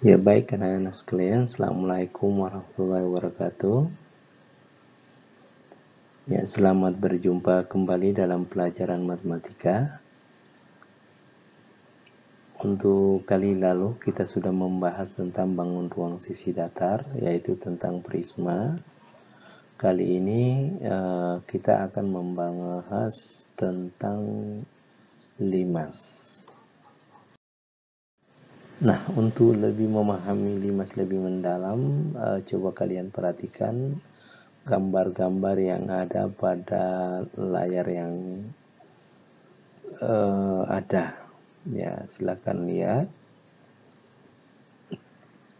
Ya baik anak-anak sekalian, Assalamualaikum warahmatullahi wabarakatuh. Ya, selamat berjumpa kembali dalam pelajaran matematika. Untuk kali lalu kita sudah membahas tentang bangun ruang sisi datar, yaitu tentang prisma. Kali ini kita akan membahas tentang limas. Nah, untuk lebih memahami limas lebih mendalam, coba kalian perhatikan gambar-gambar yang ada pada layar yang ada. Ya, silakan lihat.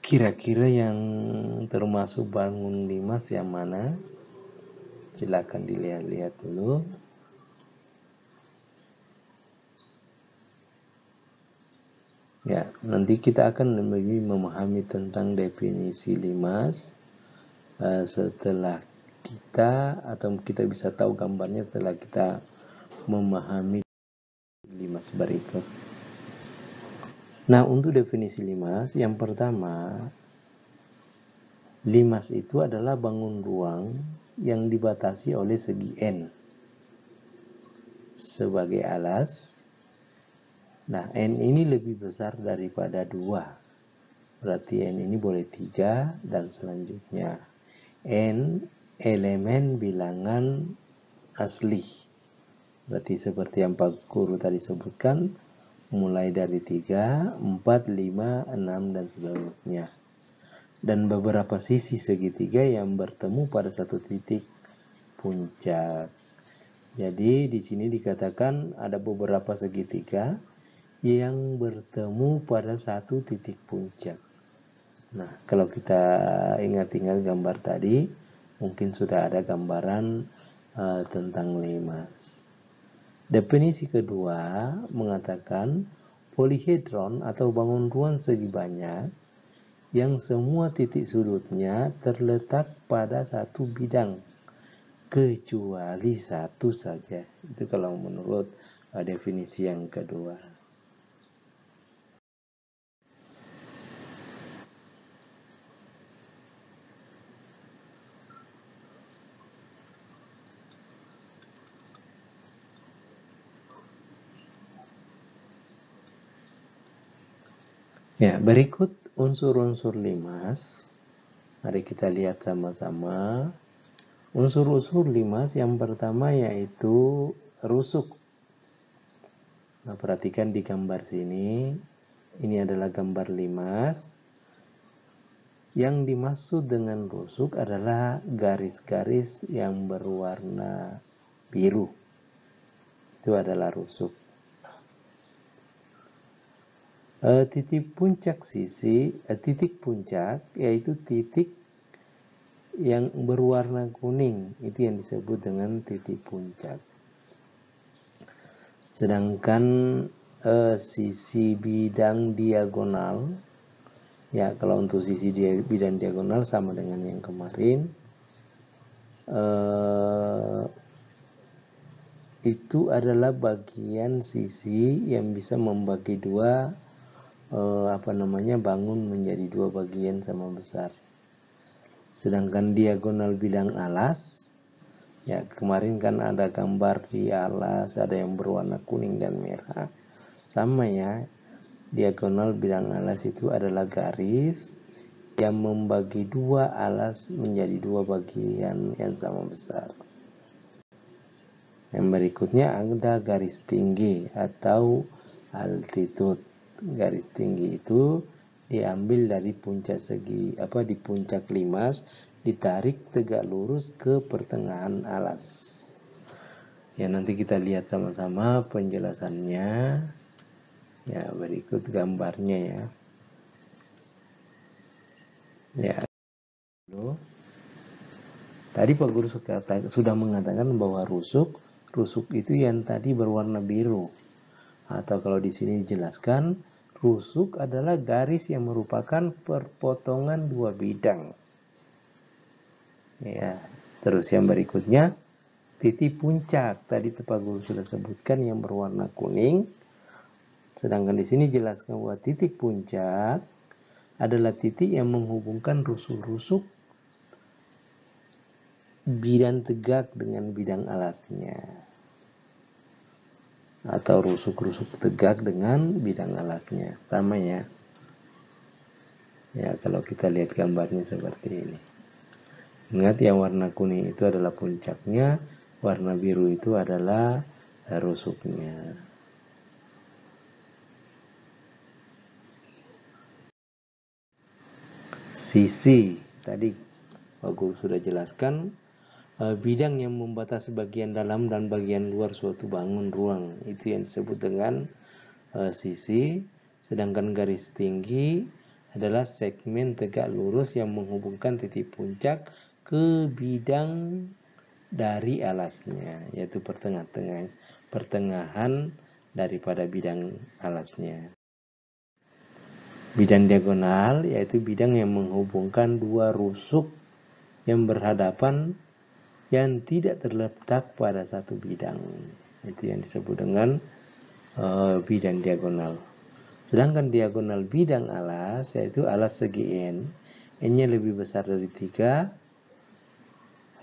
Kira-kira yang termasuk bangun limas yang mana? Silakan dilihat-lihat dulu. Ya, nanti kita akan lebih memahami tentang definisi limas setelah kita, atau kita bisa tahu gambarnya setelah kita memahami limas berikut. Nah, untuk definisi limas, yang pertama, limas itu adalah bangun ruang yang dibatasi oleh segi N sebagai alas. Nah, N ini lebih besar daripada 2. Berarti N ini boleh 3 dan selanjutnya. N elemen bilangan asli. Berarti seperti yang Pak Guru tadi sebutkan, mulai dari 3, 4, 5, 6, dan seterusnya. Dan beberapa sisi segitiga yang bertemu pada satu titik puncak. Jadi di sini dikatakan ada beberapa segitiga yang bertemu pada satu titik puncak. Nah, kalau kita ingat-ingat gambar tadi, mungkin sudah ada gambaran tentang limas. Definisi kedua mengatakan polihedron atau bangun ruang segi banyak yang semua titik sudutnya terletak pada satu bidang kecuali satu saja. Itu kalau menurut definisi yang kedua. Ya, berikut unsur-unsur limas. Mari kita lihat sama-sama. Unsur-unsur limas yang pertama yaitu rusuk. Nah, perhatikan di gambar sini. Ini adalah gambar limas. Yang dimaksud dengan rusuk adalah garis-garis yang berwarna biru. Itu adalah rusuk. Titik puncak titik puncak yaitu titik yang berwarna kuning, itu yang disebut dengan titik puncak. Sedangkan sisi bidang diagonal, ya kalau untuk sisi bidang diagonal sama dengan yang kemarin, itu adalah bagian sisi yang bisa membagi dua bangun menjadi dua bagian sama besar. Sedangkan diagonal bidang alas, ya kemarin kan ada gambar di alas ada yang berwarna kuning dan merah. Sama ya, diagonal bidang alas itu adalah garis yang membagi dua alas menjadi dua bagian yang sama besar. Yang berikutnya ada garis tinggi atau altitude. Garis tinggi itu diambil dari puncak di puncak limas, ditarik tegak lurus ke pertengahan alas. Ya, nanti kita lihat sama-sama penjelasannya. Ya, berikut gambarnya ya. Ya. Tadi Pak Guru sudah mengatakan bahwa rusuk itu yang tadi berwarna biru. Atau kalau di sini dijelaskan, rusuk adalah garis yang merupakan perpotongan dua bidang. Ya, terus yang berikutnya titik puncak. Tadi Pak Guru sudah sebutkan yang berwarna kuning. Sedangkan di sini jelaskan bahwa titik puncak adalah titik yang menghubungkan rusuk-rusuk bidang tegak dengan bidang alasnya, atau rusuk-rusuk tegak dengan bidang alasnya. Sama ya. Ya, kalau kita lihat gambarnya seperti ini. Ingat yang warna kuning itu adalah puncaknya, warna biru itu adalah rusuknya. Sisi, tadi aku sudah jelaskan, bidang yang membatasi bagian dalam dan bagian luar suatu bangun ruang, itu yang disebut dengan sisi. Sedangkan garis tinggi adalah segmen tegak lurus yang menghubungkan titik puncak ke bidang dari alasnya, yaitu pertengahan daripada bidang alasnya. Bidang diagonal yaitu bidang yang menghubungkan dua rusuk yang berhadapan yang tidak terletak pada satu bidang. Itu yang disebut dengan bidang diagonal. Sedangkan diagonal bidang alas yaitu alas segi N. N-nya lebih besar dari 3.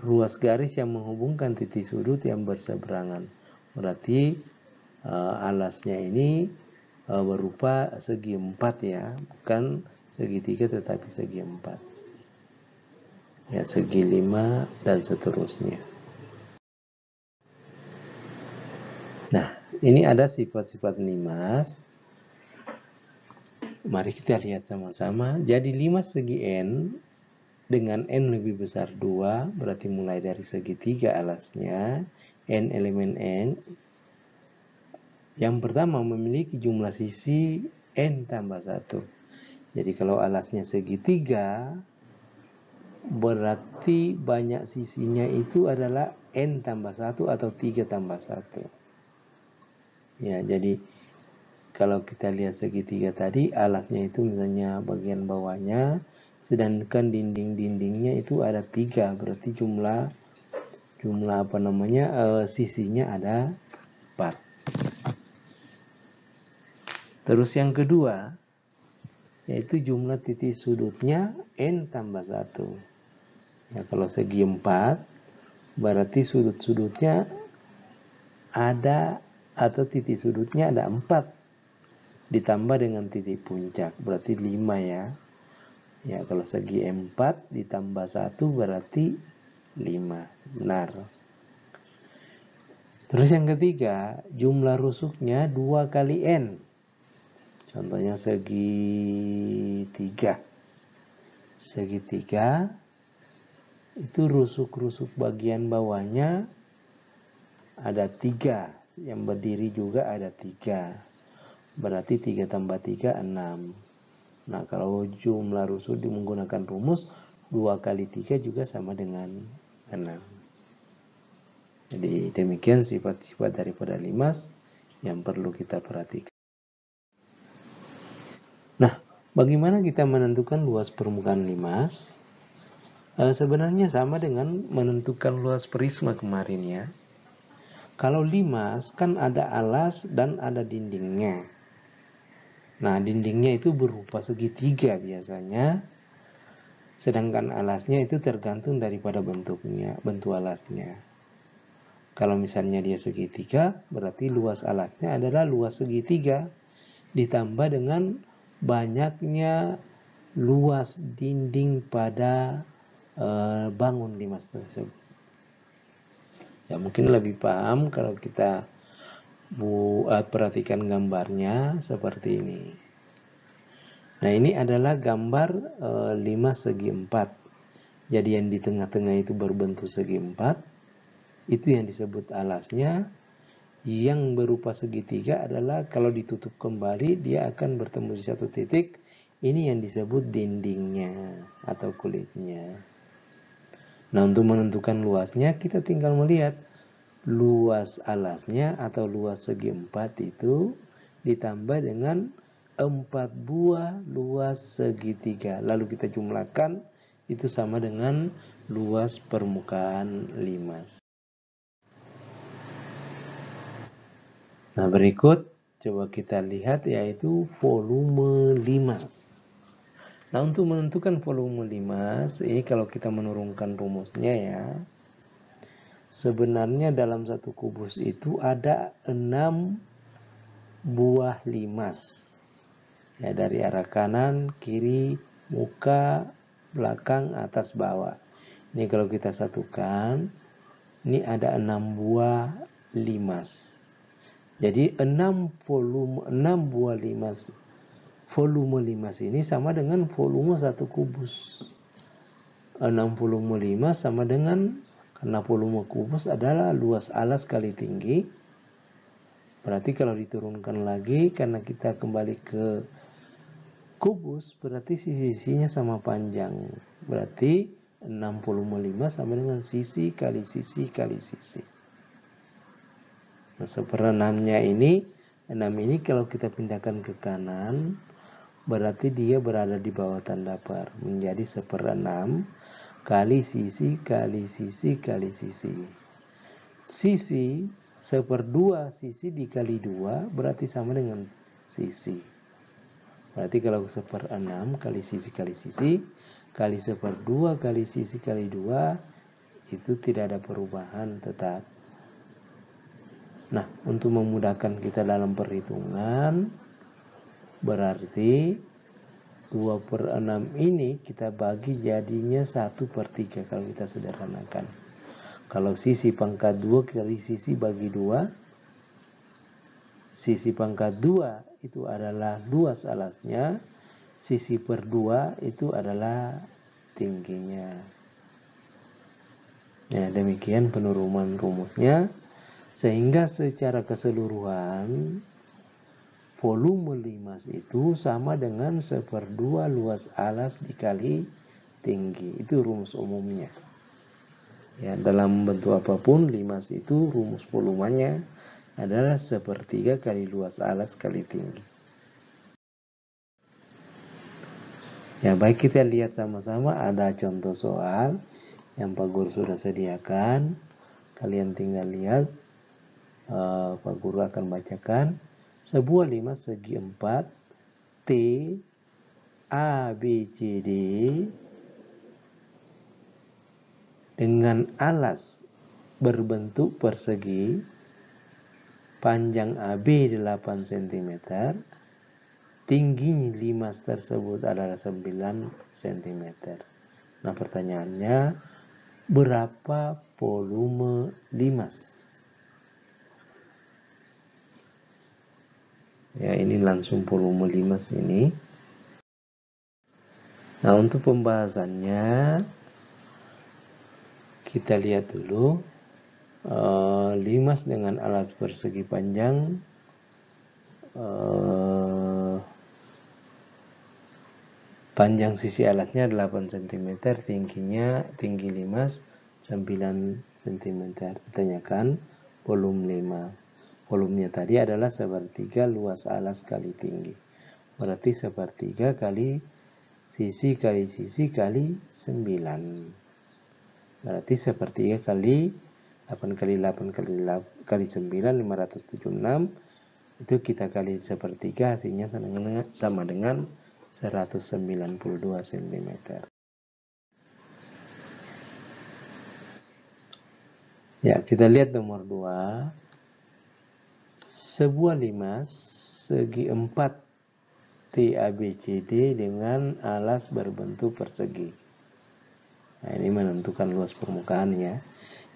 Ruas garis yang menghubungkan titik sudut yang berseberangan. Berarti alasnya ini berupa segi 4 ya, bukan segi 3 tetapi segi 4. Ya, segi 5 dan seterusnya. Nah, ini ada sifat-sifat limas. Mari kita lihat sama-sama. Jadi limas segi N dengan N lebih besar 2, berarti mulai dari segitiga alasnya, N elemen N. Yang pertama memiliki jumlah sisi N tambah 1. Jadi kalau alasnya segitiga, berarti banyak sisinya itu adalah N tambah 1 atau 3 tambah 1. Ya, jadi kalau kita lihat segitiga tadi, alasnya itu misalnya bagian bawahnya, sedangkan dinding-dindingnya itu ada 3, berarti jumlah sisinya ada 4. Terus yang kedua, yaitu jumlah titik sudutnya N tambah 1. Ya, kalau segi 4, berarti sudut-sudutnya ada, atau titik sudutnya ada 4. Ditambah dengan titik puncak, berarti 5 ya. Ya, kalau segi 4 ditambah 1 berarti 5. Benar. Terus yang ketiga, jumlah rusuknya 2 kali N. Contohnya segitiga. Segitiga itu rusuk-rusuk bagian bawahnya ada 3. Yang berdiri juga ada 3. Berarti 3 tambah 3, 6. Nah, kalau jumlah rusuk menggunakan rumus 2 kali 3 juga sama dengan 6. Jadi demikian sifat-sifat daripada limas yang perlu kita perhatikan. Nah, bagaimana kita menentukan luas permukaan limas? Sebenarnya sama dengan menentukan luas prisma kemarin ya. Kalau limas kan ada alas dan ada dindingnya. Nah, dindingnya itu berupa segitiga biasanya. Sedangkan alasnya itu tergantung daripada bentuknya, bentuk alasnya. Kalau misalnya dia segitiga, berarti luas alasnya adalah luas segitiga. Ditambah dengan banyaknya luas dinding pada bangun limas tersebut. Ya, mungkin lebih paham kalau kita perhatikan gambarnya seperti ini. Nah, ini adalah gambar limas segi 4. Jadi yang di tengah-tengah itu berbentuk segi 4. Itu yang disebut alasnya. Yang berupa segitiga adalah kalau ditutup kembali dia akan bertemu di satu titik. Ini yang disebut dindingnya atau kulitnya. Nah, untuk menentukan luasnya kita tinggal melihat luas alasnya atau luas segi 4 itu ditambah dengan 4 buah luas segitiga. Lalu kita jumlahkan, itu sama dengan luas permukaan limas. Nah, berikut coba kita lihat yaitu volume limas. Nah, untuk menentukan volume limas, ini kalau kita menurunkan rumusnya ya, sebenarnya dalam satu kubus itu ada 6 buah limas. Ya, dari arah kanan, kiri, muka, belakang, atas, bawah. Ini kalau kita satukan, ini ada 6 buah limas. Jadi 6 buah limas. Volume limas ini sama dengan volume satu kubus. 6 volume limas sama dengan, karena volume kubus adalah luas alas kali tinggi. Berarti kalau diturunkan lagi, karena kita kembali ke kubus, berarti sisi-sisinya sama panjang. Berarti 6 volume limas sama dengan sisi kali sisi kali sisi. Nah, 1/6-nya ini, 6 ini kalau kita pindahkan ke kanan, berarti dia berada di bawah tanda par. Menjadi 1/6 kali sisi kali sisi kali sisi. Sisi 1/2 sisi dikali 2 berarti sama dengan sisi. Berarti kalau 1/6 kali sisi kali 1/2 kali sisi kali 2 itu tidak ada perubahan tetap. Nah, untuk memudahkan kita dalam perhitungan, berarti 2/6 ini kita bagi jadinya 1/3 kalau kita sederhanakan. Kalau sisi pangkat 2 kali sisi bagi 2, sisi pangkat 2 itu adalah luas alasnya, sisi per 2 itu adalah tingginya. Ya, demikian penurunan rumusnya. Sehingga secara keseluruhan volume limas itu sama dengan 1/2 luas alas dikali tinggi. Itu rumus umumnya. Ya, dalam bentuk apapun limas itu rumus volumenya adalah 1/3 kali luas alas kali tinggi. Ya, baik, kita lihat sama-sama. Ada contoh soal yang Pak Guru sudah sediakan. Kalian tinggal lihat. Pak Guru akan bacakan. Sebuah limas segi 4 T A B C D dengan alas berbentuk persegi, panjang AB 8 cm, tinggi limas tersebut adalah 9 cm. Nah, pertanyaannya, berapa volume limas? Ya, ini langsung volume limas ini. Nah, untuk pembahasannya kita lihat dulu. Limas dengan alas persegi panjang panjang sisi alasnya 8 cm, tinggi limas 9 cm. Ditanyakan volume limas. Volumenya tadi adalah 1/3 luas alas kali tinggi. Berarti 1/3 kali sisi kali 9. Berarti 1/3 kali 8 kali 8 kali 9, 576. Itu kita kali 1/3, hasilnya sama dengan 192 cm. Ya, kita lihat nomor 2. Sebuah limas segi 4 TABCD dengan alas berbentuk persegi. Nah, ini menentukan luas permukaan ya.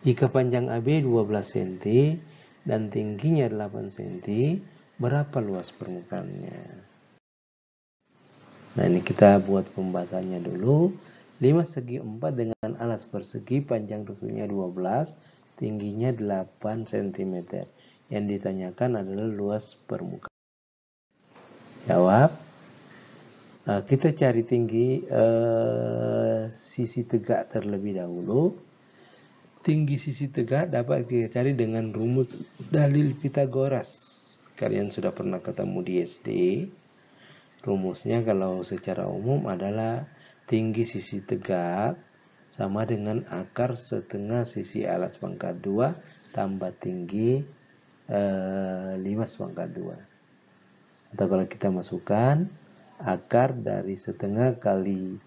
Jika panjang AB 12 cm dan tingginya 8 cm, berapa luas permukaannya? Nah, ini kita buat pembahasannya dulu. Limas segi 4 dengan alas persegi, panjang tentunya 12, tingginya 8 cm. Yang ditanyakan adalah luas permukaan. Jawab. Kita cari tinggi sisi tegak terlebih dahulu. Tinggi sisi tegak dapat kita cari dengan rumus dalil Pitagoras. Kalian sudah pernah ketemu di SD. Rumusnya kalau secara umum adalah tinggi sisi tegak sama dengan akar setengah sisi alas pangkat 2 tambah tinggi limas pangkat 2. Atau kalau kita masukkan akar dari setengah kali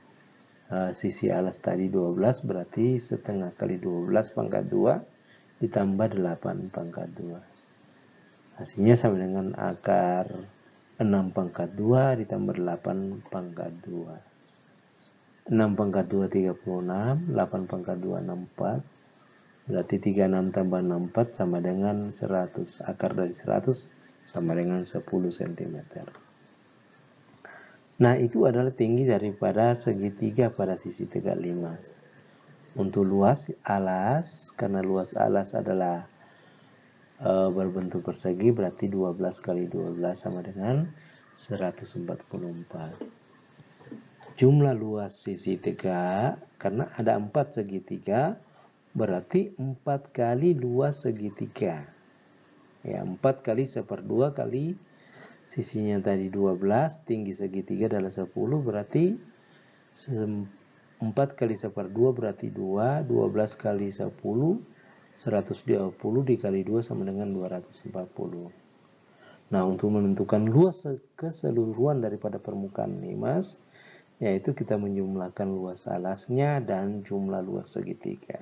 sisi alas tadi 12, berarti setengah kali 12 pangkat 2 ditambah 8 pangkat 2. Hasilnya sama dengan akar 6 pangkat 2 ditambah 8 pangkat 2. 6 pangkat 2 36, 8 pangkat 2 64. Berarti 36 tambah 64 sama dengan 100. Akar dari 100 sama dengan 10 cm. Nah, itu adalah tinggi daripada segitiga pada sisi tegak limas. Untuk luas alas, karena luas alas adalah berbentuk persegi, berarti 12 kali 12 sama dengan 144. Jumlah luas sisi tegak, karena ada 4 segitiga, berarti 4 kali luas segitiga. Ya, 4 kali 1/2 kali sisinya tadi 12, tinggi segitiga adalah 10, berarti 4 kali 1/2 berarti 2, 12 kali 10, 120 dikali 2 sama dengan 240. Nah, untuk menentukan luas keseluruhan daripada permukaan limas, yaitu kita menjumlahkan luas alasnya dan jumlah luas segitiga.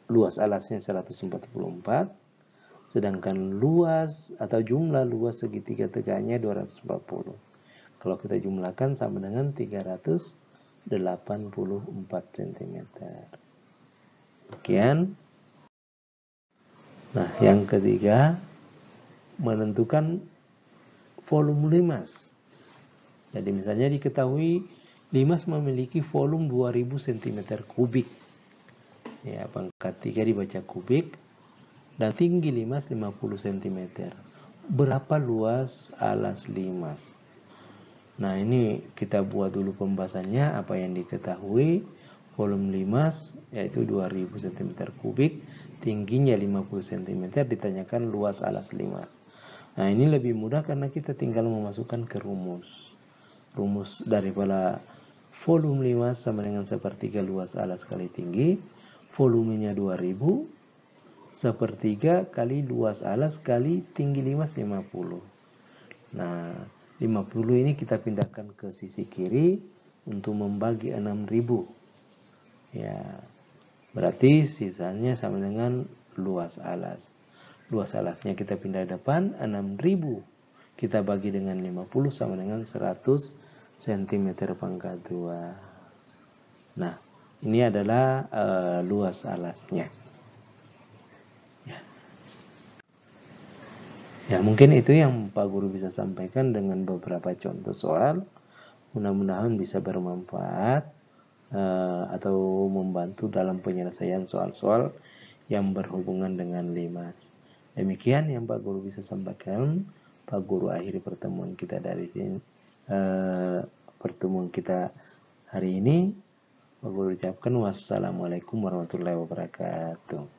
Luas alasnya 144, sedangkan luas atau jumlah luas segitiga tegaknya 240. Kalau kita jumlahkan sama dengan 384 cm. Sekian. Nah, yang ketiga, menentukan volume limas. Jadi misalnya diketahui limas memiliki volume 2000 cm3. Ya, pangkat 3 dibaca kubik. Dan tinggi limas 50 cm. Berapa luas alas limas? Nah, ini kita buat dulu pembahasannya. Apa yang diketahui, volume limas yaitu 2000 cm3, tingginya 50 cm, ditanyakan luas alas limas. Nah, ini lebih mudah karena kita tinggal memasukkan ke rumus. Rumus daripada volume limas sama dengan 1/3 luas alas kali tinggi. Volumenya 2000, 1/3 kali luas alas kali tinggi limas 50. Nah, 50 ini kita pindahkan ke sisi kiri untuk membagi 6000. Ya, berarti sisanya sama dengan luas alas. Luas alasnya kita pindah depan, 6000 kita bagi dengan 50 sama dengan 100 cm². Nah, ini adalah luas alasnya. Ya, mungkin itu yang Pak Guru bisa sampaikan dengan beberapa contoh soal. Mudah-mudahan bisa bermanfaat atau membantu dalam penyelesaian soal-soal yang berhubungan dengan limas. Demikian yang Pak Guru bisa sampaikan. Pak Guru akhiri pertemuan kita dari sini. Pertemuan kita hari ini. Pak Guru ucapkan wassalamualaikum warahmatullahi wabarakatuh.